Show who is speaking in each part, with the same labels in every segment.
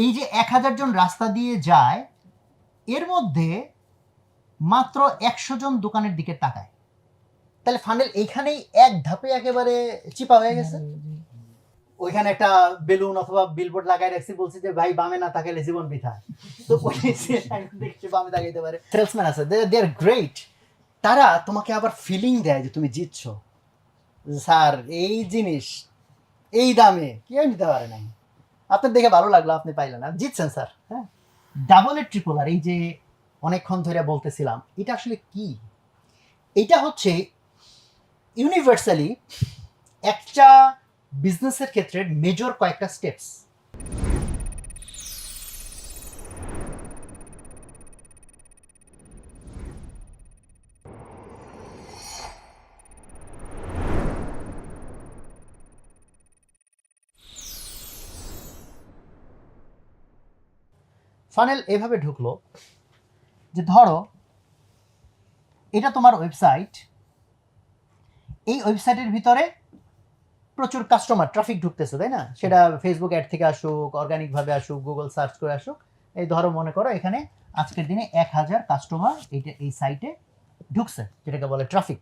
Speaker 1: এই যে 1000 জন রাস্তা দিয়ে যায়, এর মধ্যে মাত্র 100 জন দোকানের দিকে তাকায়। তাহলে ফানেল এইখানেই এক ধাপে একেবারে চিপা হয়ে গেছে। ওইখানে একটা বেলুন অথবা বিলবোর্ড লাগাই রাখছি, বলছি যে ভাই বামে না তাকাইলে জীবন বৃথা। তো ওই দেখছি বামে তাকাইতে পারে। সেলসম্যান আছে, দে আর গ্রেট। তারা তোমাকে আবার ফিলিং দেয় যে তুমি জিতছো। স্যার এই জিনিস এই দামে কেউ নিতে পারে নাই, আপনার দেখে ভালো লাগলো, আপনি পাইলেন, আর জিতছেন স্যার। হ্যাঁ, ডাবল এর ট্রিপল আর এই যে অনেকক্ষণ ধরে বলতেছিলাম, এটা আসলে কি? এটা হচ্ছে ইউনিভার্সালি একটা বিজনেসের ক্ষেত্রে মেজর কয়েকটা স্টেপস। ফানেল এভাবে ঢুকলো যে ধরো এটা তোমার ওয়েবসাইট, এই ওয়েবসাইটের ভিতরে প্রচুর কাস্টমার ট্রাফিক ঢুকতেছে, তাই না? সেটা ফেসবুক অ্যাড থেকে আসুক, অর্গানিকভাবে আসুক, গুগল সার্চ করে আসুক। এই ধরো মনে করো এখানে আজকের দিনে 1000 কাস্টমার এই সাইটে ঢুকছে, যেটাকে বলে ট্রাফিক।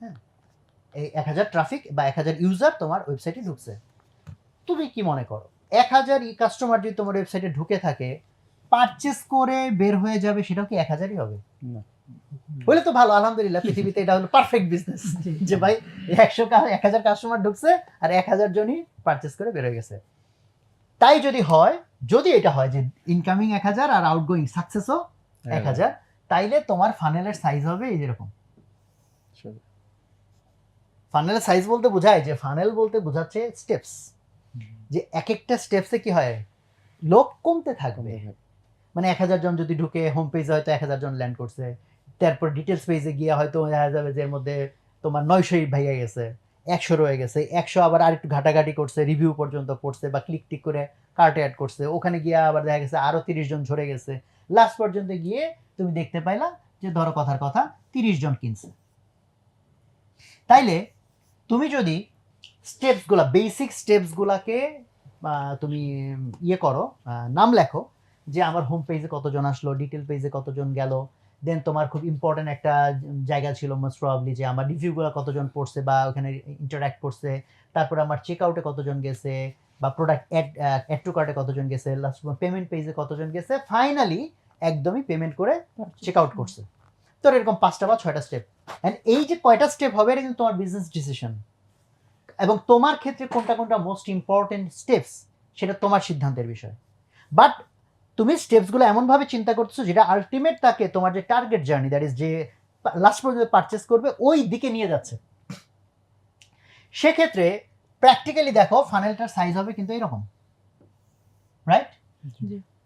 Speaker 1: হ্যাঁ, এই 1000 ট্রাফিক বা 1000 ইউজার তোমার ওয়েবসাইটে ঢুকছে। তুমি কি মনে করো 1000 কাস্টমার যদি তোমার ওয়েবসাইটে ঢুকে থাকে, পারচেস করে বের হয়ে যাবে, সেটাও কি 1000ই হবে?
Speaker 2: না।
Speaker 1: বলে তো ভালো, আলহামদুলিল্লাহ, পৃথিবীতে এটা হলো পারফেক্ট বিজনেস যে ভাই 1000 কাস্টমার ঢুকছে আর 1000 জনই পারচেস করে বের হয়ে গেছে। তাই যদি হয়, যদি এটা হয় যে ইনকামিং 1000 আর আউটগোয়িং সাকসেসও 1000, তাইলে তোমার ফানেলের সাইজ হবে এই যেরকম। ফানেলের সাইজ বলতে বোঝায় যে ফানেল বলতে বোঝাচ্ছে স্টেপস, যে এক একটা স্টেপসে কি হয়, লোক কমতে থাকবে। মানে 1000 জন যদি ঢুকে, হোম পেজে হয়তো 1000 জন ল্যান্ড করছে, তারপর ডিটেলস পেজে গিয়ে হয়তো দেখা যাবে যে এর মধ্যে তোমার 900 ভাইয়া গেছে, 100 রয়ে গেছে, 100 আবার আরেকটু ঘাটাঘাটি করছে, রিভিউ পর্যন্ত পড়ছে বা ক্লিক টিক করে কার্টে অ্যাড করছে, ওখানে গিয়ে আবার দেখা গেছে আরও 30 জন ঝরে গেছে। লাস্ট পর্যন্ত গিয়ে তুমি দেখতে পাইলা যে ধরো কথার কথা 30 জন কিনছে। তাইলে তুমি যদি স্টেপসগুলা, বেসিক স্টেপসগুলাকে তুমি ইয়ে করো, নাম লেখো যে আমার হোম পেজে কতজন আসলো, ডিটেল পেজে কতজন গেল, দেন তোমার খুব ইম্পর্টেন্ট একটা জায়গা ছিল মোস্ট প্রবাবলি যে আমার রিভিউগুলো কতজন পড়ছে বা ওখানে ইন্টারাক্ট করছে, তারপরে আমার চেক আউটে কতজন গেছে বা প্রোডাক্ট অ্যাড টু কার্টে কতজন গেছে, লাস্ট পেমেন্ট পেজে কতজন গেছে, ফাইনালি একদমই পেমেন্ট করে চেক আউট করছে। তো এরকম 5টা বা 6টা স্টেপ। অ্যান্ড এই যে কয়টা স্টেপ হবে এটা কিন্তু তোমার বিজনেস ডিসিশন, এবং তোমার ক্ষেত্রে কোনটা কোনটা মোস্ট ইম্পর্টেন্ট স্টেপস সেটা তোমার সিদ্ধান্তের বিষয়। বাট তুমি স্টেপসগুলো এমনভাবে চিন্তা করতেছো যেটা আলটিমেট তাকে তোমার যে টার্গেট জার্নি, দ্যাট ইজ যে লাস্ট পর্যন্ত পারচেস করবে ওই দিকে নিয়ে যাচ্ছে। সেক্ষেত্রে প্র্যাকটিক্যালি দেখো ফানেলটার সাইজ হবে কিন্তু এরকম, রাইট?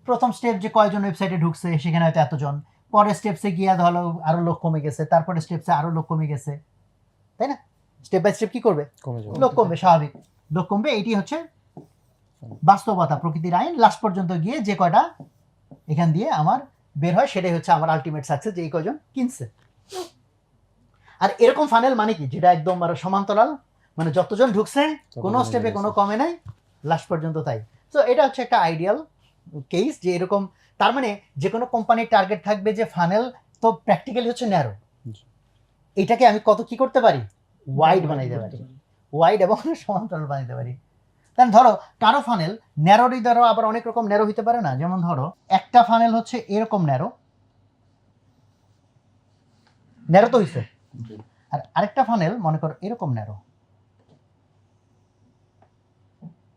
Speaker 1: প্রথম স্টেপ যে কয়জন ওয়েবসাইটে ঢুকছে সেখানে হয়তো এতজন, পরের স্টেপসে গিয়ে ধরো আরো লোক কমে গেছে, তারপরে স্টেপসে আরো লোক কমে গেছে, তাই না? স্টেপ বাই স্টেপ কি করবে, লোক কমবে, স্বাভাবিক লোক কমবে। এইটি হচ্ছে বাস্তবতা, প্রকৃতির আইন। লাস্ট পর্যন্ত গিয়ে যে কয়টা এখান দিয়ে আমার বের হয় সেটাই হচ্ছে আমার আলটিমেট সাকসেস, যে এই কয়জন কিনছে। আর এরকম ফানেল মানে কি, যেটা একদম আরো সমান্তরাল, মানে যতজন ঢুকছে কোনো স্টেপে কোনো কমে নাই, লাস্ট পর্যন্ত তাই। তো এটা হচ্ছে একটা আইডিয়াল কেস যে এরকম। তার মানে যে কোনো কোম্পানির টার্গেট থাকবে যে ফানেল তো প্র্যাকটিক্যালি হচ্ছে ন্যারো, এটাকে আমি কত কি করতে পারি, ওয়াইড বানাইতে পারি, ওয়াইড এবং সমান্তরাল বানাইতে পারি। তাহলে ধরো কারো ফানেল ন্যারোরই ধরো আবার অনেক রকম ন্যারো হইতে পারে না, যেমন ধরো একটা ফানেল হচ্ছে এরকম ন্যারো, ন্যারো তো হইছে, আর আরেকটা ফানেল মনে করো এরকম ন্যারো,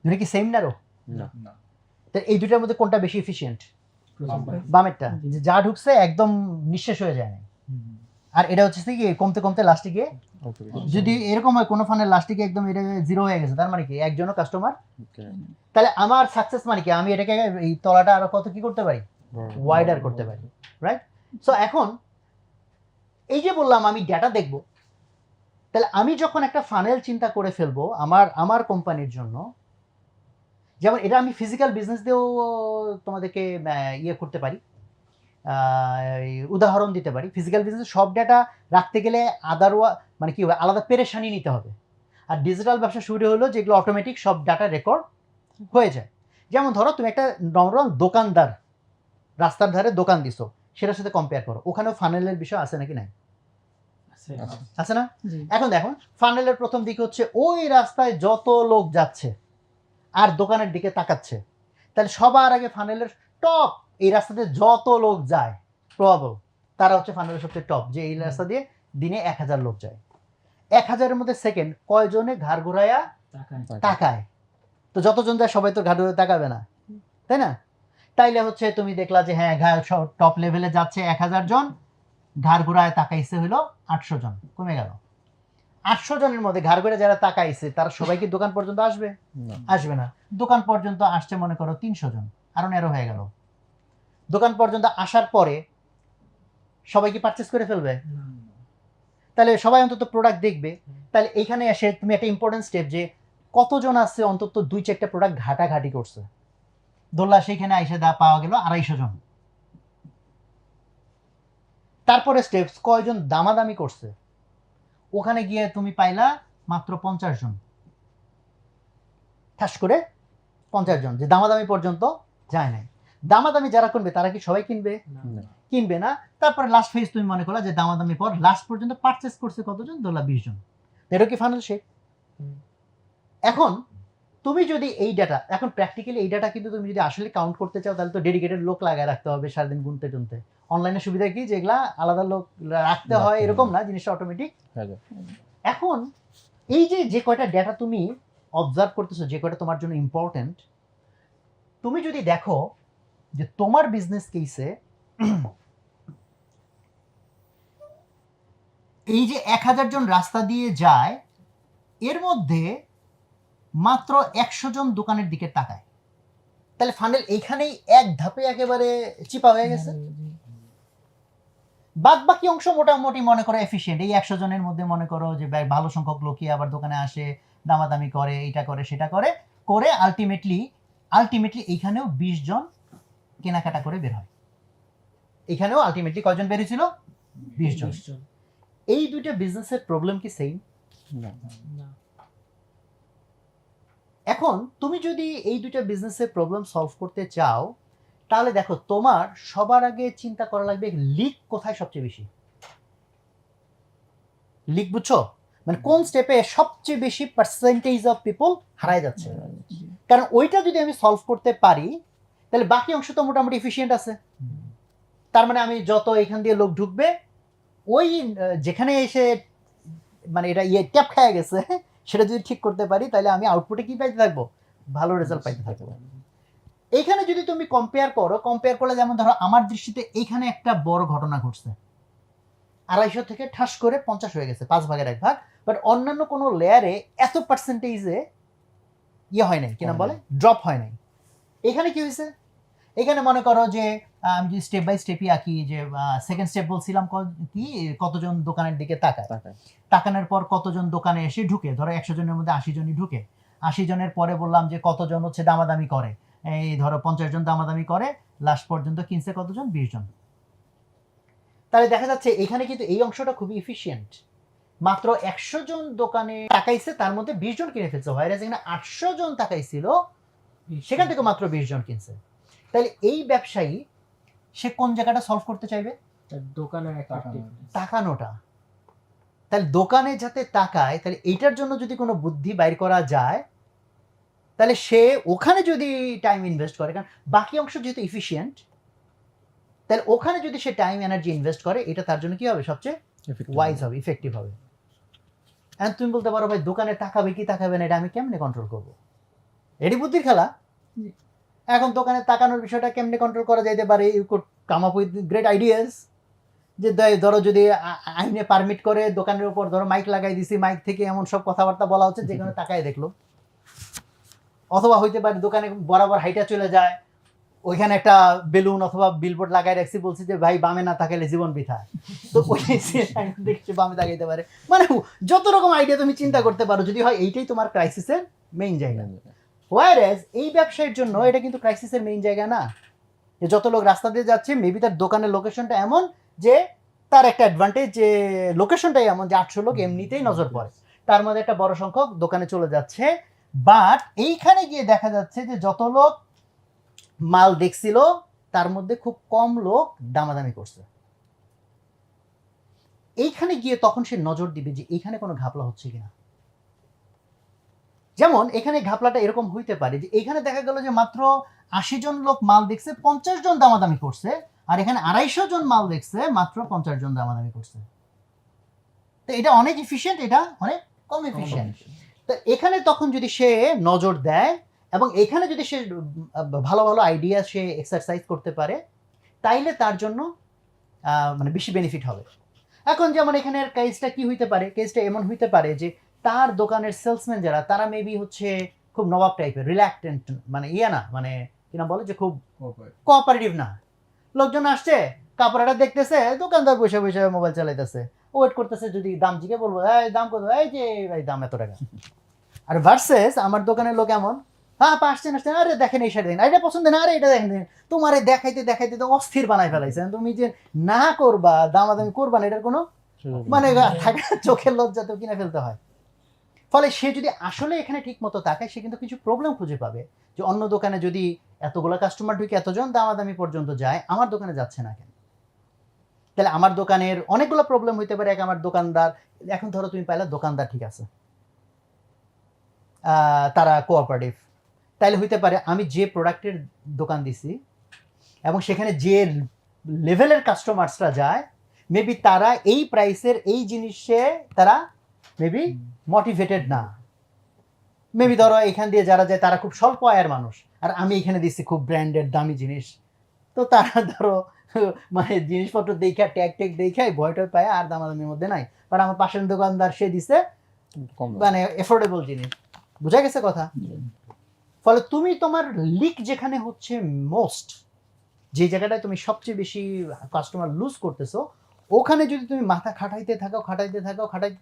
Speaker 1: দুটো কি সেম ন্যারো?
Speaker 2: না।
Speaker 1: তো এই দুটার মধ্যে কোনটা বেশি এফিশিয়েন্ট? বামেরটা, যে যা ঢুকছে একদম নিঃশেষ হয়ে যায় না। আর এটা হচ্ছে কি কমতে কমতে লাস্টে গিয়ে, যদি এরকম হয় কোনো ফানের লাস্টে গিয়ে একদম এটা জিরো হয়ে গেছে, তার মানে কি একজনও কাস্টমার। তাহলে আমার সাকসেস মানে কি, আমি এটাকে এই তলাটা আরো কত কি করতে পারি, ওয়াইডার করতে পারি, রাইট? সো এখন এই যে বললাম আমি ডেটা দেখব, তাহলে আমি যখন একটা ফানেল চিন্তা করে ফেলবো আমার কোম্পানির জন্য, যেমন এটা আমি ফিজিক্যাল বিজনেস দিয়েও তোমাদেরকে ইয়ে করতে পারি, উদাহরণ দিতে পারি। ফিজিক্যাল বিজনেস সব ডেটা রাখতে গেলে মানে কি হবে, আলাদা পেরেশানি নিতে হবে। আর ডিজিটাল ব্যবসা শুরু হলো যেগুলো অটোমেটিক সব ডাটা রেকর্ড হয়ে যায়। যেমন ধরো তুমি একটা নর্মাল দোকানদার রাস্তার ধারে দোকান দিছো, সেটার সাথে কম্পেয়ার করো, ওখানেও ফানেলের বিষয় আছে নাকি নাই? আছে না? এখন দেখো ফানেলের প্রথম দিকে হচ্ছে ওই রাস্তায় যত লোক যাচ্ছে আর দোকানের দিকে তাকাচ্ছে, তাহলে সবার আগে ফানেলের টপ এই রাস্তাতে যত লোক যায় প্রবাবল তারা হচ্ছে ফানেলের সবচেয়ে টপ, যে এই রাস্তা দিয়ে দিনে 1000 লোক যায়। 1000-এর মধ্যে সেকেন্ড কয়জনে ঘাড় ঘুরাইয়া তাকায়? তো যতজন যায় সবাই তো ঘাড় ঘুরে তাকাবে না, তাই না? তাইলে হচ্ছে তুমি দেখলা যে হ্যাঁ টপ লেভেলে যাচ্ছে 1000 জন, ঘাড় ঘুরায় তাকাইছে হইলো 800 জন, কমে গেল। 800 জনের মধ্যে ঘাড় ঘুরে যারা তাকাইছে তারা সবাই কি দোকান পর্যন্ত আসবে? আসবে না। দোকান পর্যন্ত আসছে মনে করো 300 জন, আরো ন্যারো হয়ে গেল। দোকান পর্যন্ত আসার পরে সবাই কি পারচেস করে ফেলবে? তাহলে সবাই অন্তত প্রোডাক্ট দেখবে। তাহলে এইখানে এসে তুমি একটা ইম্পর্টেন্ট স্টেপ, যে কতজন আছে অন্তত 2-4টা প্রোডাক্ট ঘাটাঘাটি করছে, ধরলা সেইখানে আইসে পাওয়া গেল 250 জন। তারপরে স্টেপস কয়জন দামাদামি করছে, ওখানে গিয়ে তুমি পাইলা মাত্র 50 জন, ঠাস করে 50 জন, যে দামাদামি পর্যন্ত যায় নাই। দামাদামি যারা করবে তারা কি সবাই কিনবে? কিনবে না। তারপরে লাস্ট ফেজ তুমি মনে করলা যে দামাদামি পর লাস্ট পর্যন্ত পারচেস করছে কতজন, ধরলা 20 জন। এটা কি ফানেল শেপ? এখন তুমি যদি এই ডাটা, এখন প্র্যাকটিক্যালি এই ডাটা কিন্তু তুমি যদি আসলে কাউন্ট করতে চাও তাহলে তো ডেডিকেটেড লোক লাগায় রাখতে হবে সারাদিন গুনতে টুনতে। অনলাইনে সুবিধা কি যেগুলা আলাদা লোক রাখতে হয় এরকম না, জিনিসটা অটোমেটিক। এখন এই যে কয়টা ডেটা তুমি অবজার্ভ করতেছো, যে কয়টা তোমার জন্য ইম্পর্টেন্ট, তুমি যদি দেখো যে তোমার বিজনেস কেসে এই যে 1000 জন রাস্তা দিয়ে যায়, এর মধ্যে মাত্র 100 জন দোকানের দিকে তাকায়, তাহলে ফানেল এইখানেই এক ধাপে একেবারে চিপা হয়ে গেছে। বাদ বাকি অংশ মোটামুটি মনে করো এফিশিয়েন্ট। এই 100 জনের মধ্যে মনে করো যে ভালো সংখ্যক লোকই আবার দোকানে আসে, দামাদামি করে, এটা করে সেটা করে করে আলটিমেটলি এইখানেও 20 জন কেনাকাটা করে বের হয়। এখানেও আলটিমেটলি কয়জন বেরিয়েছিল? 20 জন। এই দুইটা বিজনেসের প্রবলেম কি সেম? না। এখন তুমি যদি এই দুইটা বিজনেসের প্রবলেম সলভ করতে চাও, তাহলে দেখো তোমার সবার আগে চিন্তা করা লাগবে লিক কোথায় সবচেয়ে বেশি। লিক বুঝছো? মানে কোন স্টেপে সবচেয়ে বেশি পার্সেন্টেজ অফ পিপল হারায় যাচ্ছে। কারণ ওইটা যদি আমি সলভ করতে পারি তাহলে বাকি অংশ তো মোটামুটি এফিশিয়েন্ট আছে। তার মানে আমি যত এখান দিয়ে লোক ঢুকবে, ওই যেখানে এসে মানে এটা ট্যাপ খেয়ে গেছে সেটা যদি ঠিক করতে পারি তাহলে আমি আউটপুটে কি পাইতে থাকবো? ভালো রেজাল্ট পাইতে থাকবো। এইখানে যদি তুমি কম্পেয়ার করলে, যেমন ধরো আমার দৃষ্টিতে এইখানে একটা বড় ঘটনা ঘটছে, 250 থেকে ঠাস করে 50 হয়ে গেছে, 5 ভাগের 1 ভাগ। বাট অন্যান্য কোনো লেয়ারে এত পার্সেন্টেজে হয় নাই, কিনা বলে ড্রপ হয় নাই। এখানে কি হয়েছে? এখানে মনে করো যে আমি যদি স্টেপ বাই স্টেপই আঁকি, যে সেকেন্ড স্টেপ বলছিলাম কি কতজন দোকানের দিকে তাকানোর পর কতজন দোকানে এসে ঢুকে, ধরো 100 জনের মধ্যে 80 জনই ঢুকে। 80 জনের পরে বললাম যে কতজন হচ্ছে দামাদামি করে, এই ধরো 50 জন দামাদামি করে, লাস্ট পর্যন্ত কিনছে কতজন? 20 জন। তাহলে দেখা যাচ্ছে এখানে কিন্তু এই অংশটা খুবই এফিশিয়েন্ট। মাত্র 100 জন দোকানে তাকাইছে, তার মধ্যে 20 জন কিনে ফেলছে। হয় এখানে 800 জন তাকাইছিল, সেখান থেকে মাত্র 20 জন কিনছে। তাহলে এই ব্যবসায়ী সে কোন জায়গাটা সলভ করতে চাইবে?
Speaker 2: দোকানের
Speaker 1: তাকানোটা। তাহলে দোকানে যাতে তাকায়, তাহলে এইটার জন্য যদি কোনো বুদ্ধি বাইর করা যায় তাহলে সে ওখানে যদি টাইম ইনভেস্ট করে, কারণ বাকি অংশ যেহেতু এফিশিয়েন্ট, তাহলে ওখানে যদি সে টাইম এনার্জি ইনভেস্ট করে, এটা তার জন্য কি হবে? সবচেয়ে ওয়াইজ হবে, ইফেক্টিভ হবে। এখন তুমি বলতে পারো ভাই দোকানে তাকাবে কি তাকাবে না এটা আমি কেমনে কন্ট্রোল করবো? এটি বুদ্ধির খেলা। এখন দোকানে তাকানোর বিষয়টা কেমনে কন্ট্রোল করা যাইতে পারে? You could come up with great ideas. যে ধরো যদি আইনে পারমিট করে দোকানের উপর ধরো মাইক লাগাই দিছি, মাইক থেকে এমন সব কথাবার্তা বলা হচ্ছে যেখানে তাকায় দেখলো। অথবা হইতে পারে দোকানে বরাবর হাইটা চলে যায়, ওইখানে একটা বেলুন অথবা বিলবোর্ড লাগাই রাখছি, বলছি যে ভাই বামে না তাকাইলে জীবন বৃথা, তো ওই দেখছি বামে তাকাইতে পারে। মানে যত রকম আইডিয়া তুমি চিন্তা করতে পারো, যদি হয় এইটাই তোমার ক্রাইসিসের মেইন জায়গা। ওয়ারেজ এই ব্যবসায়ের জন্য এটা কিন্তু ক্রাইসিসের মেইন জায়গা না। যে যত লোক রাস্তা দিয়ে যাচ্ছে, মেবি তার দোকানের লোকেশনটা এমন যে তার একটা অ্যাডভান্টেজ, যে লোকেশনটাই এমন যে 800 লোক এমনিতেই নজর পড়ে, তার মধ্যে একটা বড় সংখ্যক দোকানে চলে যাচ্ছে। বাট এইখানে গিয়ে দেখা যাচ্ছে যে যত লোক মাল দেখছিল, তার মধ্যে খুব কম লোক দামাদামি করছে। এইখানে গিয়ে তখন সে নজর দিবে যে এইখানে কোনো ঘাপলা হচ্ছে কিনা। যেমন এখানে ঘাপলাটা এরকম হইতে পারে যে এখানে দেখা গেল যে মাত্র 80 জন লোক মাল দেখছে, 50 জন দামাদামি করছে, আর এখানে 250 জন মাল দেখছে, মাত্র 50 জন দামাদামি করছে। তো এটা অনেক এফিশিয়েন্ট, এটা অনেক কম এফিশিয়েন্ট। তো এখানে তখন যদি সে নজর দেয় এবং এখানে যদি সে ভালো ভালো আইডিয়া সে এক্সারসাইজ করতে পারে, তাইলে তার জন্য মানে বেশি বেনিফিট হবে। এখন যেমন এখানের কেসটা কি হইতে পারে, কেসটা এমন হইতে পারে যে তার দোকানের সেলসম্যান যারা, তারা মেবি হচ্ছে খুব নবাব টাইপের, রিল্যাক্টেন্ট, মানে না, মানে কিনা বলে যে খুব কোঅপারেটিভ না। লোকজন আসছে, কাপড়টা দেখতেছে, দোকানদার বসে বসে মোবাইল চালাইতেছে, ওয়েট করতেছে যদি দাম জিজ্ঞে বলবো এই দাম কত, এই যে ভাই দাম এত টাকা। আর ভার্সেস আমার দোকানের লোক এমন, হ্যাঁ আসছেন, আরে দেখেন এই শাড়ি দেখেন, এটা পছন্দ না, আরে এটা দেখেন, তোমার দেখাইতে দেখাইতে তো অস্থির বানাই ফেলাইছেন, তুমি যে না করবা, দামাদামি করবা না, এটার কোনো মানে থাকে, চোখের লজ্জাতেও কিনে ফেলতে হয়। ফলে সে যদি আসলে এখানে ঠিক মতো তাকায়, সে কিন্তু কিছু প্রবলেম খুঁজে পাবে যে অন্য দোকানে যদি এতগুলো কাস্টমার ঢুকে এতজন দামাদামি পর্যন্ত যায়, আমার দোকানে যাচ্ছে না কেন। তাহলে আমার দোকানের অনেকগুলো প্রবলেম হইতে পারে। এক, আমার দোকানদার, এখন ধরো তুমি পাইলে দোকানদার ঠিক আছে, তারা কোঅপারেটিভ, তাইলে হইতে পারে আমি যে প্রোডাক্টের দোকান দিছি এবং সেখানে যে লেভেলের কাস্টমার্সরা যায়, মেবি তারা এই প্রাইসের এই জিনিসে তারা মেবি মোটিভেটেড না। মেবি ধরো এখান দিয়ে যারা যায় তারা খুব স্বল্প আয়ের মানুষ, আর আমি এখানে দিচ্ছি খুব ব্র্যান্ডেড দামি জিনিস, তো তারা ধরো মানে জিনিসপত্র দেখা ট্যাগ ট্যাগ দেখাই ভয়টা পায় আর দামাদামির মধ্যে নাই। বাট আমার পাশের দোকানদার সে দিছে মানে এফোর্ডেবল জিনিস। বুঝা গেছে কথা? ফলে তুমি তোমার লিক যেখানে হচ্ছে মোস্ট, যে জায়গাটায় তুমি সবচেয়ে বেশি কাস্টমার লুজ করতেছো, ওখানে যদি তুমি মাথা খাটাইতে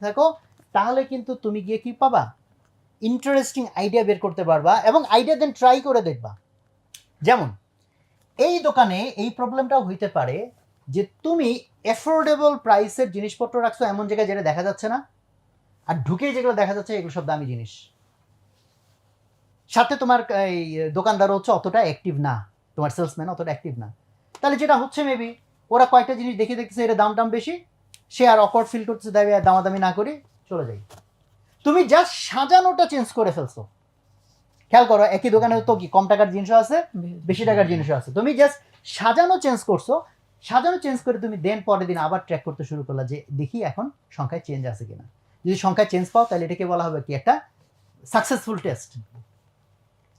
Speaker 1: থাকো, তাহলে কিন্তু তুমি গিয়ে কি পাবা, ইন্টারেস্টিং আইডিয়া বের করতে পারবা এবং আইডিয়া দেন ট্রাই করে দেখবা। যেমন এই দোকানে এই প্রবলেমটাও হইতে পারে যে তুমি এফোর্ডেবল প্রাইসের জিনিসপত্র রাখছো এমন জায়গায় যেটা দেখা যাচ্ছে না, আর ঢুকেই যেগুলো দেখা যাচ্ছে এগুলো সব দামি জিনিস। সাথে তোমার এই দোকানদার হচ্ছে অতটা অ্যাক্টিভ না, তোমার সেলসম্যান অতটা অ্যাক্টিভ না। তাহলে যেটা হচ্ছে মেবি ওরা কয়েকটা জিনিস দেখতেছে এটা দাম বেশি, সে আর অকওয়ার্ড ফিল করতেছে, দামাদামি না করে চলে যায়। তুমি জাস্ট সাজানোটা চেঞ্জ করে ফেলছো। খেয়াল করো, একই দোকানে তো কি কম টাকার জিনিসও আছে, বেশি টাকার জিনিসও আছে, তুমি জাস্ট সাজানো চেঞ্জ করছো। সাজানো চেঞ্জ করে তুমি দেন পরের দিন আবার ট্র্যাক করতে শুরু করলা যে দেখি এখন সংখ্যায় চেঞ্জ আছে কিনা। যদি সংখ্যায় চেঞ্জ পাও তাহলে এটাকে বলা হবে কি একটা সাকসেসফুল টেস্ট।